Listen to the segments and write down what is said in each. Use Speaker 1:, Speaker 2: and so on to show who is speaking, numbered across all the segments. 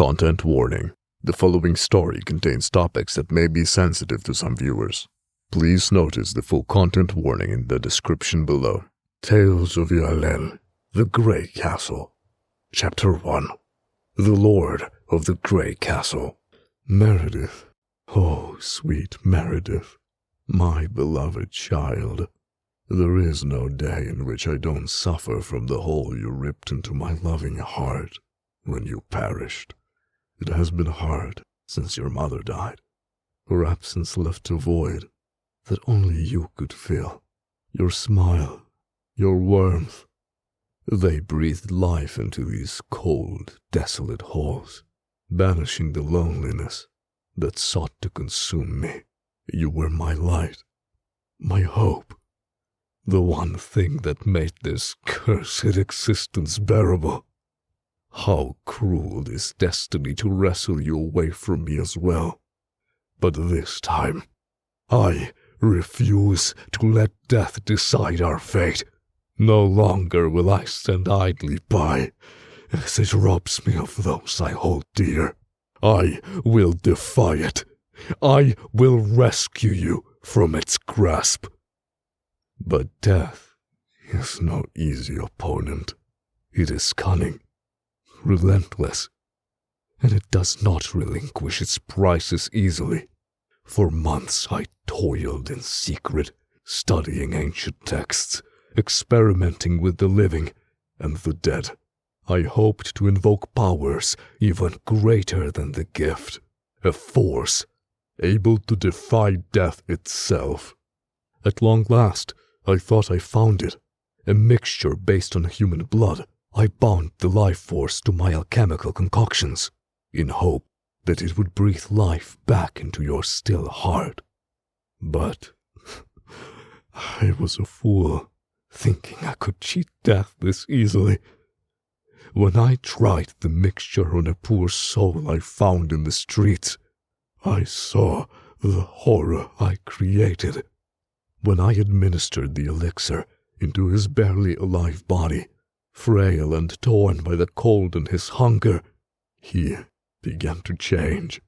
Speaker 1: Content warning. The following story contains topics that may be sensitive to some viewers. Please notice the full content warning in the description below. Tales of Ealén, the Grey Castle. Chapter 1. The Lord of the Grey Castle. Meredith. Oh, sweet Meredith. My beloved child. There is no day in which I don't suffer from the hole you ripped into my loving heart when you perished. It has been hard since your mother died. Her absence left a void that only you could fill. Your smile, your warmth, they breathed life into these cold, desolate halls, banishing the loneliness that sought to consume me. You were my light, my hope, the one thing that made this cursed existence bearable. How cruel is destiny to wrestle you away from me as well. But this time, I refuse to let death decide our fate. No longer will I stand idly by as it robs me of those I hold dear. I will defy it. I will rescue you from its grasp. But death is no easy opponent. It is cunning, relentless, and it does not relinquish its prizes easily. For months I toiled in secret, studying ancient texts, experimenting with the living and the dead. I hoped to invoke powers even greater than the gift, a force able to defy death itself. At long last, I thought I found it, a mixture based on human blood. I bound the life force to my alchemical concoctions, in hope that it would breathe life back into your still heart. But I was a fool, thinking I could cheat death this easily. When I tried the mixture on a poor soul I found in the streets, I saw the horror I created. When I administered the elixir into his barely alive body, frail and torn by the cold and his hunger, he began to change.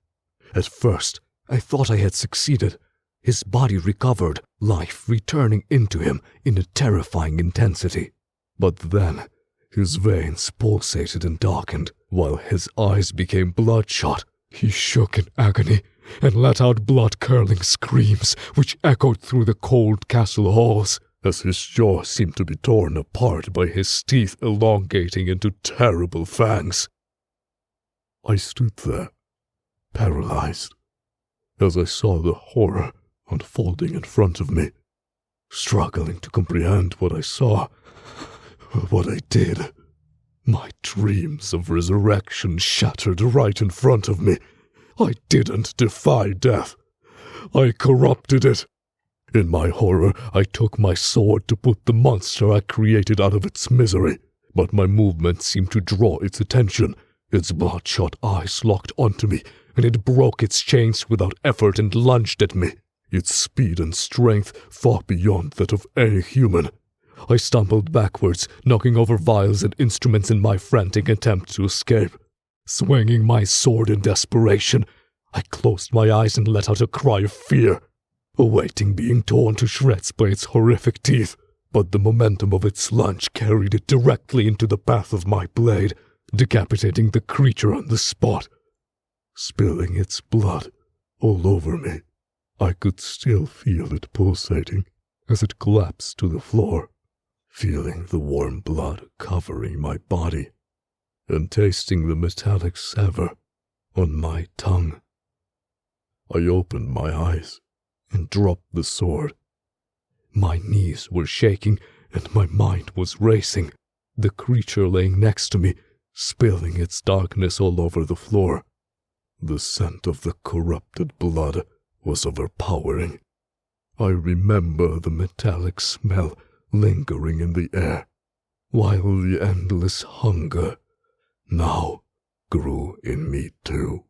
Speaker 1: At first, I thought I had succeeded. His body recovered, life returning into him in a terrifying intensity. But then, his veins pulsated and darkened, while his eyes became bloodshot. He shook in agony and let out blood-curdling screams which echoed through the cold castle halls, as his jaw seemed to be torn apart by his teeth elongating into terrible fangs. I stood there, paralyzed, as I saw the horror unfolding in front of me, struggling to comprehend what I saw, what I did. My dreams of resurrection shattered right in front of me. I didn't defy death. I corrupted it. In my horror, I took my sword to put the monster I created out of its misery, but my movements seemed to draw its attention. Its bloodshot eyes locked onto me, and it broke its chains without effort and lunged at me. Its speed and strength far beyond that of any human. I stumbled backwards, knocking over vials and instruments in my frantic attempt to escape. Swinging my sword in desperation, I closed my eyes and let out a cry of fear, awaiting being torn to shreds by its horrific teeth. But the momentum of its lunge carried it directly into the path of my blade, decapitating the creature on the spot, spilling its blood all over me. I could still feel it pulsating as it collapsed to the floor, feeling the warm blood covering my body, and tasting the metallic savor on my tongue. I opened my eyes and dropped the sword. My knees were shaking and my mind was racing, the creature laying next to me, spilling its darkness all over the floor. The scent of the corrupted blood was overpowering. I remember the metallic smell lingering in the air, while the endless hunger now grew in me too.